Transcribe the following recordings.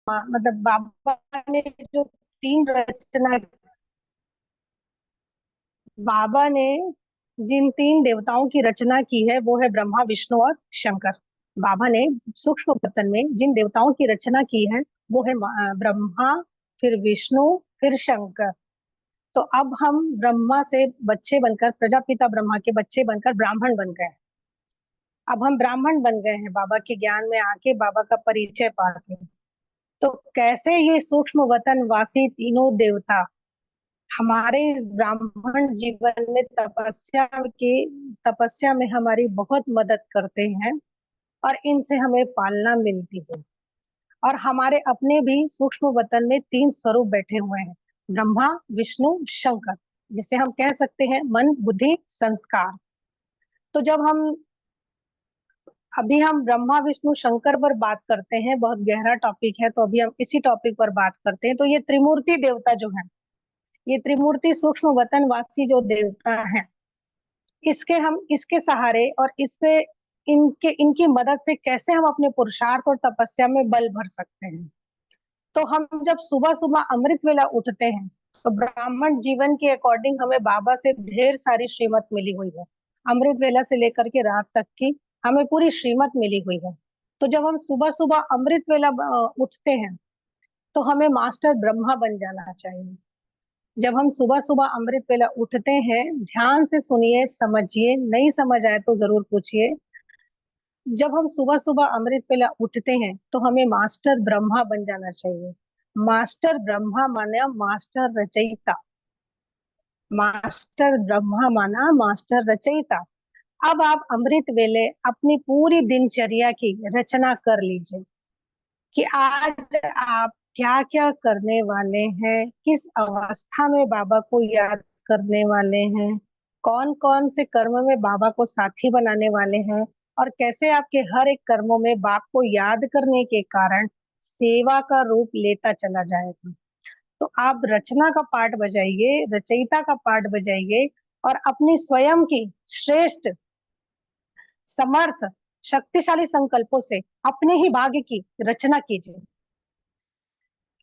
मतलब बाबा ने जो तीन रचना, बाबा ने जिन तीन देवताओं की रचना की है वो है ब्रह्मा, विष्णु और शंकर। बाबा ने सूक्ष्म बर्तन में जिन देवताओं की रचना की है वो है ब्रह्मा, फिर विष्णु, फिर शंकर। तो अब हम ब्रह्मा से बच्चे बनकर, प्रजापिता ब्रह्मा के बच्चे बनकर ब्राह्मण बन गए। अब हम ब्राह्मण बन गए हैं बाबा के ज्ञान में आके, बाबा का परिचय पाके। तो कैसे ये सूक्ष्म वतन वासी तीनों देवता हमारे इस ब्राह्मण जीवन में तपस्या में हमारी बहुत मदद करते हैं, और इनसे हमें पालना मिलती है। और हमारे अपने भी सूक्ष्म वतन में तीन स्वरूप बैठे हुए हैं, ब्रह्मा, विष्णु, शंकर, जिसे हम कह सकते हैं मन, बुद्धि, संस्कार। तो जब हम अभी हम ब्रह्मा, विष्णु, शंकर पर बात करते हैं, बहुत गहरा टॉपिक है तो अभी हम इसी टॉपिक पर बात करते हैं। तो ये त्रिमूर्ति देवता जो है, ये त्रिमूर्ति सूक्ष्म वतनवासी जो देवता है, इसके सहारे और इसके इनके इनकी मदद से कैसे हम अपने पुरुषार्थ और तपस्या में बल भर सकते हैं। तो हम जब सुबह सुबह अमृत वेला उठते हैं, तो ब्राह्मण जीवन के अकॉर्डिंग हमें बाबा से ढेर सारी श्रीमत मिली हुई है। अमृत वेला से लेकर के रात तक की हमें पूरी श्रीमत मिली हुई है। तो जब हम सुबह सुबह अमृत वेला उठते हैं, तो हमें मास्टर ब्रह्मा बन जाना चाहिए। जब हम सुबह सुबह अमृत वेला उठते हैं, ध्यान से सुनिए, समझिए, नहीं समझ आए तो जरूर पूछिए। जब हम सुबह सुबह अमृत वेला उठते हैं तो हमें मास्टर ब्रह्मा बन जाना चाहिए। मास्टर ब्रह्मा माना मास्टर रचयिता, मास्टर ब्रह्मा माना मास्टर रचयिता। अब आप अमृत वेले अपनी पूरी दिनचर्या की रचना कर लीजिए कि आज आप क्या क्या करने वाले हैं, किस अवस्था में बाबा को याद करने वाले हैं, कौन कौन से कर्म में बाबा को साथी बनाने वाले हैं, और कैसे आपके हर एक कर्मों में बाप को याद करने के कारण सेवा का रूप लेता चला जाएगा। तो आप रचना का पाठ बजाइए, रचयिता का पाठ बजाइए, और अपनी स्वयं की श्रेष्ठ, समर्थ, शक्तिशाली संकल्पों से अपने ही भाग्य की रचना कीजिए।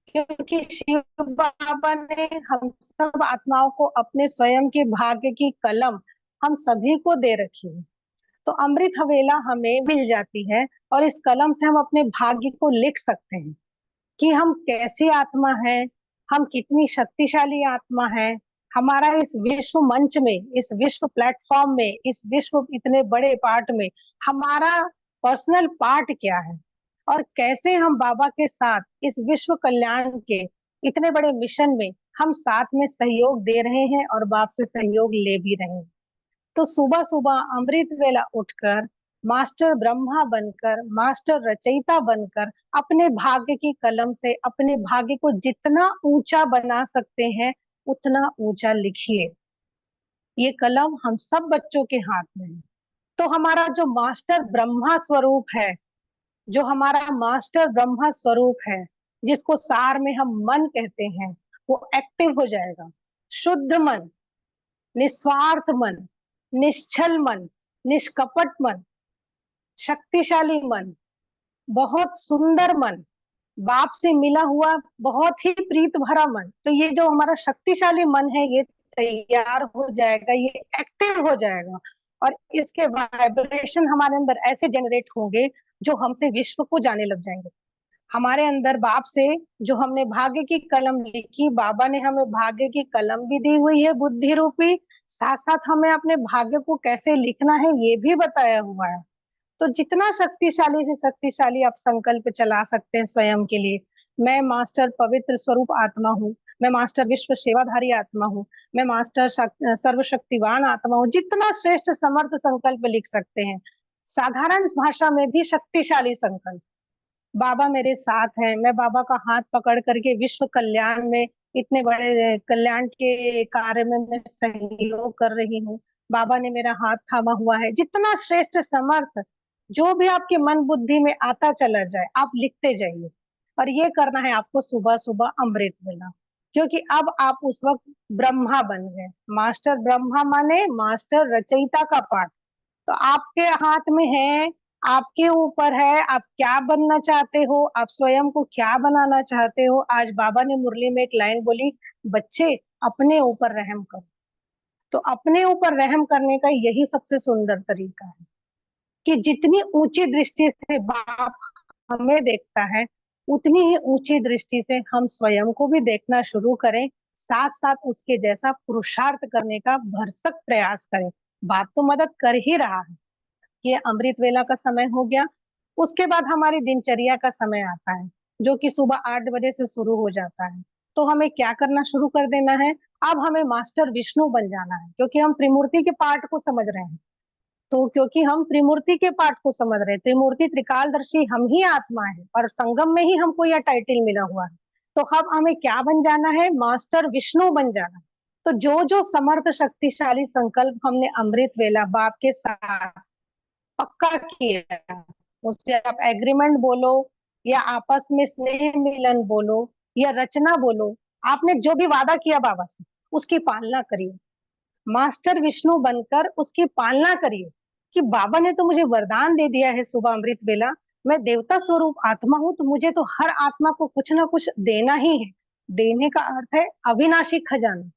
क्योंकि शिव बाबा ने हम सब आत्माओं को अपने स्वयं के भाग्य की कलम हम सभी को दे रखी है। तो अमृत हवेला हमें मिल जाती है, और इस कलम से हम अपने भाग्य को लिख सकते हैं कि हम कैसी आत्मा है, हम कितनी शक्तिशाली आत्मा है। हमारा इस विश्व मंच में, इस विश्व प्लेटफॉर्म में, इस विश्व इतने बड़े पार्ट में हमारा पर्सनल पार्ट क्या है, और कैसे हम बाबा के साथ इस विश्व कल्याण के इतने बड़े मिशन में हम साथ में सहयोग दे रहे हैं और बाप से सहयोग ले भी रहे हैं। तो सुबह सुबह अमृत वेला उठकर मास्टर ब्रह्मा बनकर, मास्टर रचयिता बनकर, अपने भाग्य की कलम से अपने भाग्य को जितना ऊंचा बना सकते हैं उतना ऊंचा लिखिए। ये कलम हम सब बच्चों के हाथ में है। तो हमारा जो मास्टर ब्रह्मा स्वरूप है, जो हमारा मास्टर ब्रह्मा स्वरूप है, जिसको सार में हम मन कहते हैं, वो एक्टिव हो जाएगा। शुद्ध मन, निस्वार्थ मन, निश्चल मन, निष्कपट मन, शक्तिशाली मन, बहुत सुंदर मन, बाप से मिला हुआ बहुत ही प्रीत भरा मन। तो ये जो हमारा शक्तिशाली मन है, ये तैयार हो जाएगा, ये एक्टिव हो जाएगा, और इसके वाइब्रेशन हमारे अंदर ऐसे जनरेट होंगे जो हमसे विश्व को जाने लग जाएंगे। हमारे अंदर बाप से जो हमने भाग्य की कलम लिखी, बाबा ने हमें भाग्य की कलम भी दी हुई है बुद्धि रूपी, साथ साथ हमें अपने भाग्य को कैसे लिखना है ये भी बताया हुआ है। तो जितना शक्तिशाली से शक्तिशाली आप संकल्प चला सकते हैं स्वयं के लिए। मैं मास्टर पवित्र स्वरूप आत्मा हूँ, मैं मास्टर विश्व सेवाधारी आत्मा हूँ, मैं मास्टर सर्वशक्तिवान आत्मा हूँ, जितना श्रेष्ठ समर्थ संकल्प लिख सकते हैं। साधारण भाषा में भी शक्तिशाली संकल्प, बाबा मेरे साथ हैं, मैं बाबा का हाथ पकड़ करके विश्व कल्याण में, इतने बड़े कल्याण के कार्य में मैं सहयोग कर रही हूँ, बाबा ने मेरा हाथ थामा हुआ है। जितना श्रेष्ठ समर्थ जो भी आपके मन बुद्धि में आता चला जाए, आप लिखते जाइए। और ये करना है आपको सुबह सुबह अमृत वेला, क्योंकि अब आप उस वक्त ब्रह्मा बन गए। मास्टर ब्रह्मा माने मास्टर रचयिता का पाठ। तो आपके हाथ में है, आपके ऊपर है, आप क्या बनना चाहते हो, आप स्वयं को क्या बनाना चाहते हो। आज बाबा ने मुरली में एक लाइन बोली, बच्चे अपने ऊपर रहम करो। तो अपने ऊपर रहम करने का यही सबसे सुंदर तरीका है कि जितनी ऊंची दृष्टि से बाप हमें देखता है, उतनी ही ऊंची दृष्टि से हम स्वयं को भी देखना शुरू करें, साथ साथ उसके जैसा पुरुषार्थ करने का भरसक प्रयास करें। बाप तो मदद कर ही रहा है। ये अमृत वेला का समय हो गया। उसके बाद हमारी दिनचर्या का समय आता है, जो कि सुबह 8 बजे से शुरू हो जाता है। तो हमें क्या करना शुरू कर देना है? अब हमें मास्टर विष्णु बन जाना है, क्योंकि हम त्रिमूर्ति के पाठ को समझ रहे हैं। तो क्योंकि हम त्रिमूर्ति के पाठ को समझ रहे हैं, त्रिमूर्ति त्रिकालदर्शी हम ही आत्मा है, और संगम में ही हमको यह टाइटल मिला हुआ है। तो अब हमें क्या बन जाना है? मास्टर विष्णु बन जाना है। तो जो जो समर्थ शक्तिशाली संकल्प हमने अमृत वेला बाप के साथ पक्का किया, उससे आप एग्रीमेंट बोलो या आपस में स्नेह मिलन बोलो या रचना बोलो, आपने जो भी वादा किया बाबा से, उसकी पालना करिए। मास्टर विष्णु बनकर उसकी पालना करिए कि बाबा ने तो मुझे वरदान दे दिया है सुबह अमृत बेला, मैं देवता स्वरूप आत्मा हूं, तो मुझे तो हर आत्मा को कुछ ना कुछ देना ही है। देने का अर्थ है अविनाशी खजाना,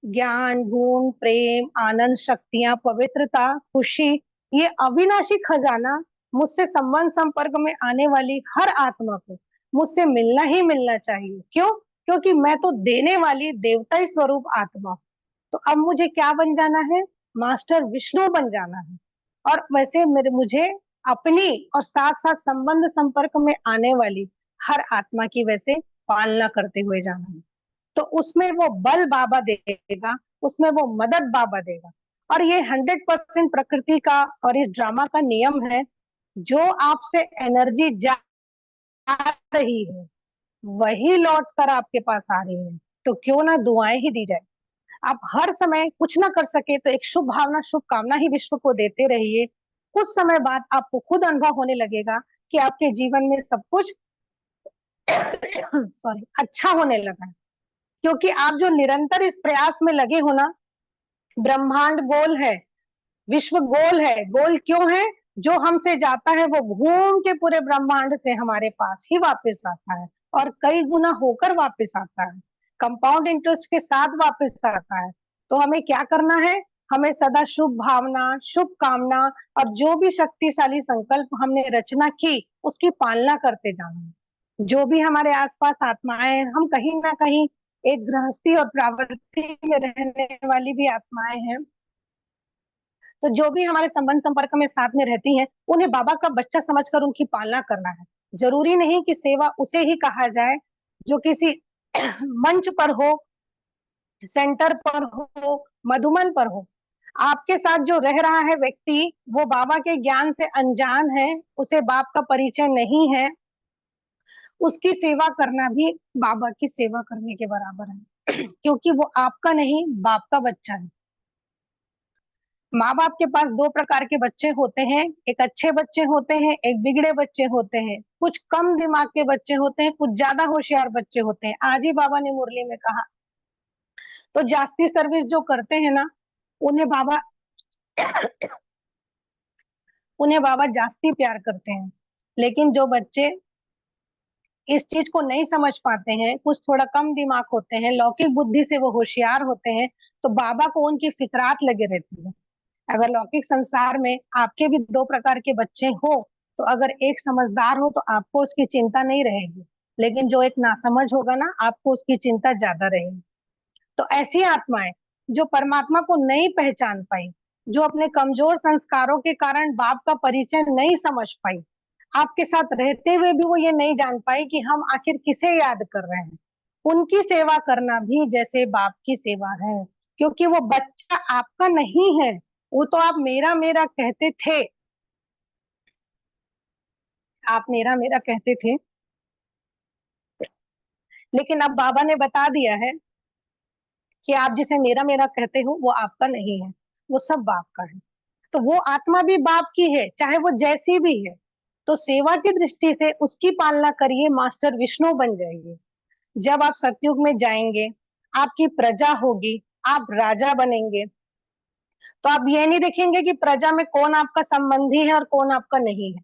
ज्ञान, गुण, प्रेम, आनंद, शक्तियां, पवित्रता, खुशी, ये अविनाशी खजाना मुझसे संबंध संपर्क में आने वाली हर आत्मा को मुझसे मिलना ही मिलना चाहिए। क्यों? क्योंकि मैं तो देने वाली देवता स्वरूप आत्मा हूं। तो अब मुझे क्या बन जाना है? मास्टर विष्णु बन जाना है। और वैसे मेरे मुझे अपनी और साथ साथ संबंध संपर्क में आने वाली हर आत्मा की वैसे पालना करते हुए जाना है। तो उसमें वो बल बाबा देगा, उसमें वो मदद बाबा देगा। और ये 100% प्रकृति का और इस ड्रामा का नियम है। जो आपसे एनर्जी जा रही है वही लौट कर आपके पास आ रही है। तो क्यों ना दुआएं ही दी जाए। आप हर समय कुछ ना कर सके तो एक शुभ भावना, शुभ कामना ही विश्व को देते रहिए। कुछ समय बाद आपको खुद अनुभव होने लगेगा कि आपके जीवन में सब कुछ सॉरी अच्छा होने लगा है। क्योंकि आप जो निरंतर इस प्रयास में लगे हो ना, ब्रह्मांड गोल है, विश्व गोल है। गोल क्यों है? जो हमसे जाता है वो घूम के पूरे ब्रह्मांड से हमारे पास ही वापस आता है, और कई गुना होकर वापस आता है, कंपाउंड इंटरेस्ट के साथ वापस आता है। तो हमें क्या करना है? हमें सदा शुभ भावना, शुभ कामना और जो भी शक्तिशाली संकल्प हमने रचना की उसकी पालना करते जाना है। जो भी हमारे आसपास आत्माएं हैं, हम कहीं ना कहीं एक गृहस्थी और प्रावृत्ति में रहने वाली भी आत्माएं हैं। तो जो भी हमारे संबंध संपर्क में साथ में रहती हैं, उन्हें बाबा का बच्चा समझकर उनकी पालना करना है। जरूरी नहीं कि सेवा उसे ही कहा जाए जो किसी मंच पर हो, सेंटर पर हो, मधुमन पर हो। आपके साथ जो रह रहा है व्यक्ति, वो बाबा के ज्ञान से अनजान है, उसे बाप का परिचय नहीं है, उसकी सेवा करना भी बाबा की सेवा करने के बराबर है। क्योंकि वो आपका नहीं, बाप का बच्चा है। माँ बाप के पास दो प्रकार के बच्चे होते हैं, एक अच्छे बच्चे होते हैं, एक बिगड़े बच्चे होते हैं। कुछ कम दिमाग के बच्चे होते हैं, कुछ ज्यादा होशियार बच्चे होते हैं। आज ही बाबा ने मुरली में कहा। तो जास्ती सर्विस जो करते हैं ना, उन्हें बाबा उन्हें बाबा जास्ती प्यार करते हैं। लेकिन जो बच्चे इस चीज को नहीं समझ पाते हैं, कुछ थोड़ा कम दिमाग होते हैं, लौकिक बुद्धि से वो होशियार होते हैं, तो बाबा को उनकी फितरात लगे रहती है। अगर लौकिक संसार में आपके भी दो प्रकार के बच्चे हो, तो अगर एक समझदार हो तो आपको उसकी चिंता नहीं रहेगी, लेकिन जो एक नासमझ होगा ना, आपको उसकी चिंता ज्यादा रहेगी। तो ऐसी आत्माएं जो परमात्मा को नहीं पहचान पाई, जो अपने कमजोर संस्कारों के कारण बाप का परिचय नहीं समझ पाई, आपके साथ रहते हुए भी वो ये नहीं जान पाई कि हम आखिर किसे याद कर रहे हैं, उनकी सेवा करना भी जैसे बाप की सेवा है। क्योंकि वो बच्चा आपका नहीं है, वो तो आप मेरा मेरा कहते थे, आप मेरा मेरा कहते थे, लेकिन अब बाबा ने बता दिया है कि आप जिसे मेरा मेरा कहते हो वो आपका नहीं है, वो सब बाप का है। तो वो आत्मा भी बाप की है, चाहे वो जैसी भी है। तो सेवा की दृष्टि से उसकी पालना करिए, मास्टर विष्णु बन जाइए। जब आप सतयुग में जाएंगे, आपकी प्रजा होगी, आप राजा बनेंगे। तो आप ये नहीं देखेंगे कि प्रजा में कौन आपका संबंधी है और कौन आपका नहीं है,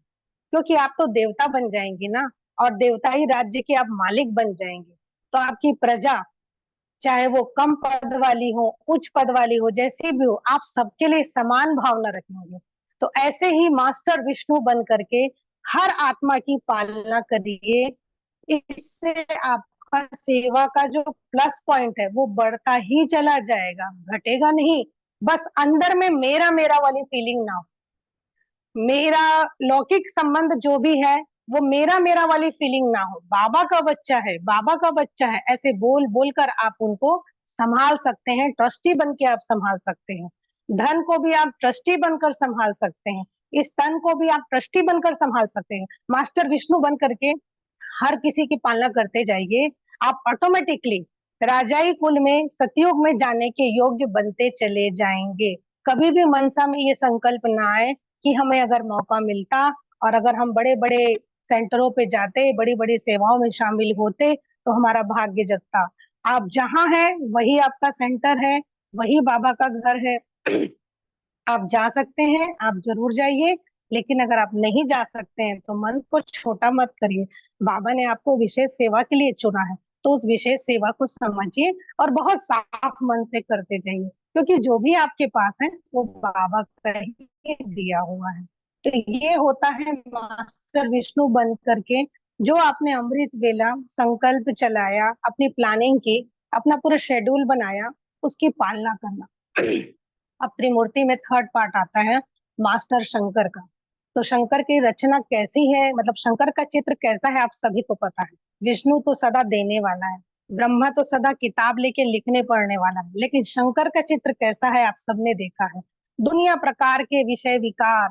क्योंकि आप तो देवता बन जाएंगे ना, और देवताई राज्य के आप मालिक बन जाएंगे। तो आपकी प्रजा, चाहे वो कम पद वाली हो, उच्च पद वाली हो, जैसी भी हो, आप सबके लिए समान भावना रखेंगे। तो ऐसे ही मास्टर विष्णु बन करके हर आत्मा की पालना करिए। इससे आपका सेवा का जो प्लस पॉइंट है वो बढ़ता ही चला जाएगा, घटेगा नहीं। बस अंदर में मेरा मेरा वाली फीलिंग ना हो। मेरा लौकिक संबंध जो भी है वो मेरा मेरा वाली फीलिंग ना हो। बाबा का बच्चा है, बाबा का बच्चा है, ऐसे बोल बोल कर आप उनको संभाल सकते हैं। ट्रस्टी बन के आप संभाल सकते हैं। धन को भी आप ट्रस्टी बनकर संभाल सकते हैं। इस तन को भी आप ट्रस्टी बनकर संभाल सकते हैं। मास्टर विष्णु बन करके हर किसी की पालना करते जाइए, आप ऑटोमेटिकली राजाई कुल में, सतयुग में जाने के योग्य बनते चले जाएंगे। कभी भी मनसा में ये संकल्प ना आए कि हमें अगर मौका मिलता और अगर हम बड़े बड़े सेंटरों पे जाते, बड़ी बड़ी सेवाओं में शामिल होते तो हमारा भाग्य जगता। आप जहां हैं वही आपका सेंटर है, वही बाबा का घर है। आप जा सकते हैं, आप जरूर जाइए। लेकिन अगर आप नहीं जा सकते हैं तो मन को छोटा मत करिए। बाबा ने आपको विशेष सेवा के लिए चुना है, तो उस विशेष सेवा को समझिए और बहुत साफ मन से करते जाइए, क्योंकि जो भी आपके पास है वो बाबा का ही दिया हुआ है। तो ये होता है मास्टर विष्णु बन करके, जो आपने अमृत वेला संकल्प चलाया, अपनी प्लानिंग की, अपना पूरा शेड्यूल बनाया, उसकी पालना करना। अब त्रिमूर्ति में थर्ड पार्ट आता है मास्टर शंकर का। तो शंकर की रचना कैसी है, मतलब शंकर का चित्र कैसा है, आप सभी को पता है। विष्णु तो सदा देने वाला है, ब्रह्मा तो सदा किताब लेके लिखने पढ़ने वाला है, लेकिन शंकर का चित्र कैसा है आप सबने देखा है। दुनिया प्रकार के विषय विकार,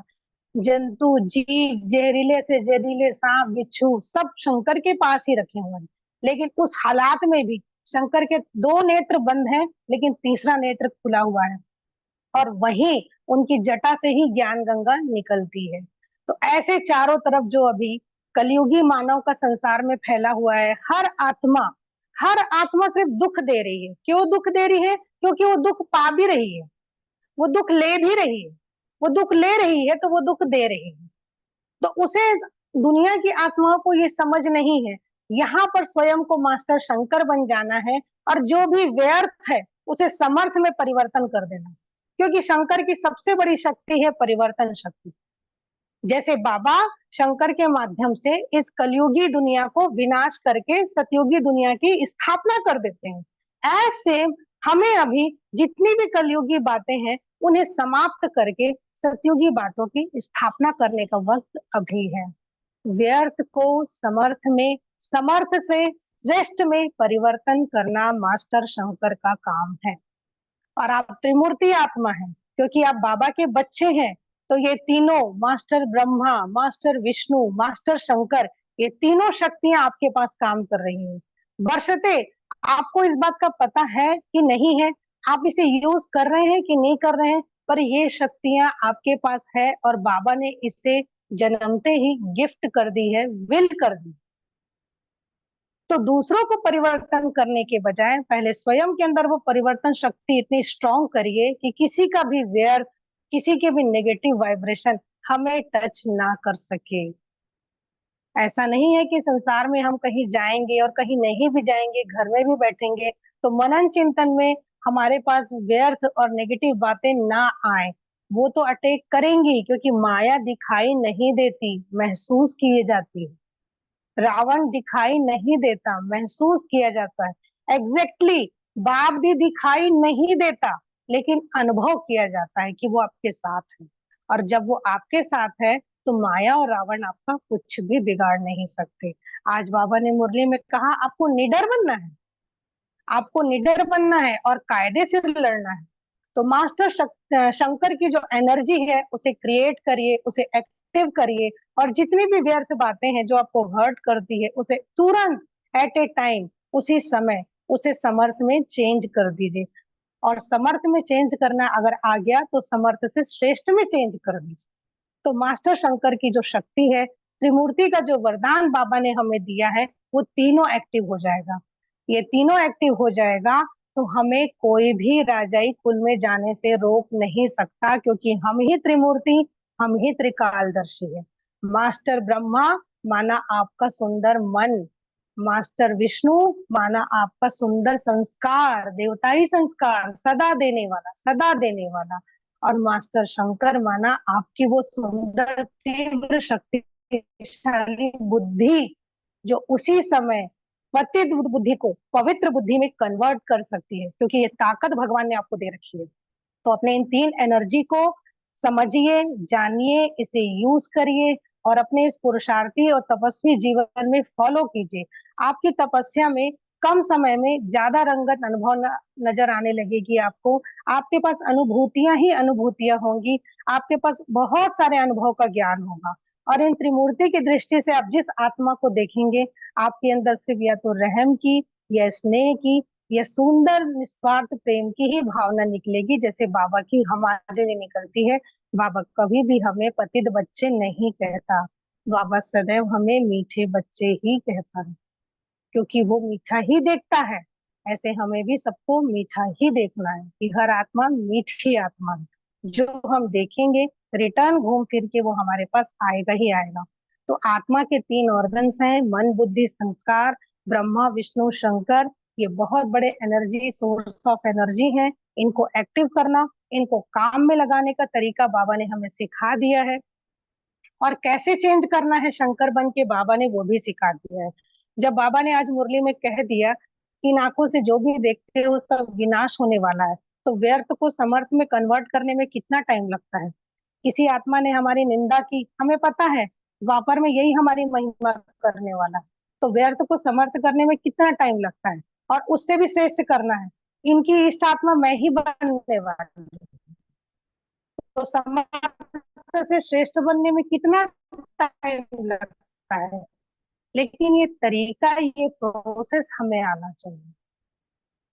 जंतु जीव, जहरीले से जहरीले सांप बिच्छू सब शंकर के पास ही रखे हुए हैं। लेकिन उस हालात में भी शंकर के दो नेत्र बंद हैं, लेकिन तीसरा नेत्र खुला हुआ है, और वहीं उनकी जटा से ही ज्ञान गंगा निकलती है। तो ऐसे चारों तरफ जो अभी कलयुगी मानव का संसार में फैला हुआ है, हर आत्मा सिर्फ दुख दे रही है। क्यों दुख दे रही है? क्योंकि वो दुख पा भी रही है, वो दुख ले भी रही है। वो दुख ले रही है तो वो दुख दे रही है। तो उसे, दुनिया की आत्माओं को ये समझ नहीं है। यहाँ पर स्वयं को मास्टर शंकर बन जाना है, और जो भी व्यर्थ है उसे समर्थ में परिवर्तन कर देना। क्योंकि शंकर की सबसे बड़ी शक्ति है परिवर्तन शक्ति। जैसे बाबा शंकर के माध्यम से इस कलयुगी दुनिया को विनाश करके सतयुगी दुनिया की स्थापना कर देते हैं, ऐसे हमें अभी जितनी भी कलयुगी बातें हैं उन्हें समाप्त करके सतयुगी बातों की स्थापना करने का वक्त अभी है। व्यर्थ को समर्थ में, समर्थ से श्रेष्ठ में परिवर्तन करना मास्टर शंकर का काम है। और आप त्रिमूर्ति आत्मा हैं, क्योंकि आप बाबा के बच्चे हैं। तो ये तीनों, master Brahma, master Vishnu, master Shankar, ये तीनों शक्तियां आपके पास काम कर रही हैं। बशर्ते आपको इस बात का पता है कि नहीं है, आप इसे यूज कर रहे हैं कि नहीं कर रहे हैं, पर ये शक्तियां आपके पास है और बाबा ने इसे जन्मते ही गिफ्ट कर दी है, विल कर दी। तो दूसरों को परिवर्तन करने के बजाय पहले स्वयं के अंदर वो परिवर्तन शक्ति इतनी स्ट्रांग करिए कि किसी का भी व्यर्थ, किसी के भी नेगेटिव वाइब्रेशन हमें टच ना कर सके। ऐसा नहीं है कि संसार में हम कहीं जाएंगे और कहीं नहीं भी जाएंगे, घर में भी बैठेंगे तो मनन चिंतन में हमारे पास व्यर्थ और नेगेटिव बातें ना आए। वो तो अटैक करेंगी, क्योंकि माया दिखाई नहीं देती, महसूस की जाती है। रावण दिखाई नहीं देता, महसूस किया जाता है। एग्जैक्टली बाप भी दिखाई नहीं देता, लेकिन अनुभव किया जाता है कि वो आपके साथ है। और जब वो आपके साथ है तो माया और रावण आपका कुछ भी बिगाड़ नहीं सकते। आज बाबा ने मुरली में कहा आपको निडर बनना है, आपको निडर बनना है और कायदे से लड़ना है। तो मास्टर शंकर की जो एनर्जी है उसे क्रिएट करिए, उसे एक्टिव करिए, और जितनी भी व्यर्थ बातें हैं जो आपको हर्ट करती है उसे तुरंत, एट ए टाइम, उसी समय उसे समर्थ में चेंज कर दीजिए। और समर्थ में चेंज करना अगर आ गया तो समर्थ से श्रेष्ठ में चेंज कर दीजिए। तो मास्टर शंकर की जो शक्ति है, त्रिमूर्ति का जो वरदान बाबा ने हमें दिया है, वो तीनों एक्टिव हो जाएगा। ये तीनों एक्टिव हो जाएगा तो हमें कोई भी राजाई कुल में जाने से रोक नहीं सकता, क्योंकि हम ही त्रिमूर्ति, हम ही त्रिकालदर्शी है। मास्टर ब्रह्मा माना आपका सुंदर मन, मास्टर विष्णु माना आपका सुंदर संस्कार, देवताई संस्कार, सदा देने वाला, सदा देने वाला। और मास्टर शंकर माना आपकी वो सुंदर तीव्र शक्तिशाली बुद्धि, जो उसी समय पतित बुद्धि को पवित्र बुद्धि में कन्वर्ट कर सकती है, क्योंकि ये ताकत भगवान ने आपको दे रखी है। तो अपने इन तीन एनर्जी को समझिए, जानिए, इसे यूज करिए और अपने इस पुरुषार्थी और तपस्वी जीवन में फॉलो कीजिए। आपकी तपस्या में कम समय में ज्यादा रंगत अनुभव नजर आने लगेगी आपको। आपके पास अनुभूतियां ही अनुभूतियां होंगी, आपके पास बहुत सारे अनुभव का ज्ञान होगा। और इन त्रिमूर्ति की दृष्टि से आप जिस आत्मा को देखेंगे, आपके अंदर सिर्फ या तो रहम की, या स्नेह की, या सुंदर निस्वार्थ प्रेम की ही भावना निकलेगी, जैसे बाबा की हमारे लिए निकलती है। बाबा कभी भी हमें पतित बच्चे नहीं कहता, बाबा सदैव हमें मीठे बच्चे ही कहता है, क्योंकि वो मीठा ही देखता है। ऐसे हमें भी सबको मीठा ही देखना है, कि हर आत्मा मीठी आत्मा है। जो हम देखेंगे, रिटर्न घूम फिर के वो हमारे पास आएगा ही आएगा। तो आत्मा के तीन ऑर्गन्स हैं, मन बुद्धि संस्कार, ब्रह्मा विष्णु शंकर। ये बहुत बड़े एनर्जी, सोर्स ऑफ एनर्जी हैं। इनको एक्टिव करना, इनको काम में लगाने का तरीका बाबा ने हमें सिखा दिया है। और कैसे चेंज करना है शंकर बन के, बाबा ने वो भी सिखा दिया है। जब बाबा ने आज मुरली में कह दिया कि इन आंखों से जो भी देखते हो सब विनाश होने वाला है, तो व्यर्थ को समर्थ में कन्वर्ट करने में कितना टाइम लगता है। किसी आत्मा ने हमारी निंदा की, हमें पता है द्वापर में यही हमारी महिमा करने वाला है, तो व्यर्थ को समर्थ करने में कितना टाइम लगता है। और उससे भी श्रेष्ठ करना है, इनकी इष्ट आत्मा मैं ही बनने वाली हूँ। तो समर्थ से श्रेष्ठ बनने में कितना टाइम लगता है, लेकिन ये तरीका, ये प्रोसेस हमें आना चाहिए।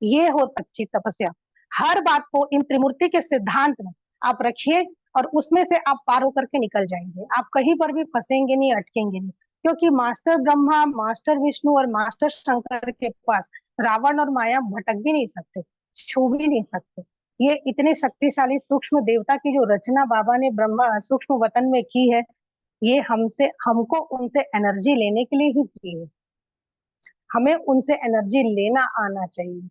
ये हो अच्छी तपस्या। हर बात को इन त्रिमूर्ति के सिद्धांत में आप रखिए, और उसमें से आप पार होकर के निकल जाएंगे। आप कहीं पर भी फंसेंगे नहीं, अटकेंगे नहीं, क्योंकि मास्टर ब्रह्मा, मास्टर विष्णु और मास्टर शंकर के पास रावण और माया भटक भी नहीं सकते, छू भी नहीं सकते। ये इतने शक्तिशाली सूक्ष्म देवता की जो रचना बाबा ने ब्रह्मा सूक्ष्म वतन में की है, ये हमसे, हमको उनसे एनर्जी लेने के लिए ही की है। हमें उनसे एनर्जी लेना आना चाहिए।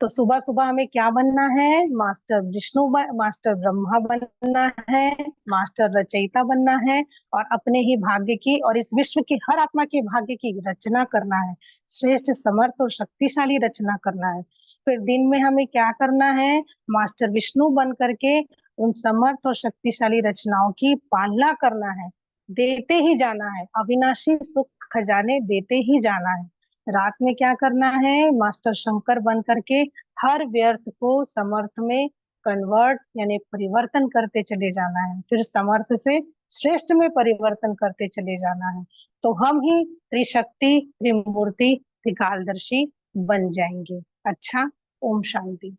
तो सुबह सुबह हमें क्या बनना है, मास्टर विष्णु मास्टर ब्रह्मा बनना है, मास्टर रचयिता बनना है, और अपने ही भाग्य की और इस विश्व की हर आत्मा के भाग्य की रचना करना है। श्रेष्ठ समर्थ और शक्तिशाली रचना करना है। फिर दिन में हमें क्या करना है, मास्टर विष्णु बन करके उन समर्थ और शक्तिशाली रचनाओं की पालना करना है। देते ही जाना है, अविनाशी सुख खजाने देते ही जाना है। रात में क्या करना है, मास्टर शंकर बन करके हर व्यर्थ को समर्थ में कन्वर्ट यानी परिवर्तन करते चले जाना है। फिर समर्थ से श्रेष्ठ में परिवर्तन करते चले जाना है। तो हम ही त्रिशक्ति, त्रिमूर्ति, त्रिकालदर्शी बन जाएंगे। अच्छा, ओम शांति।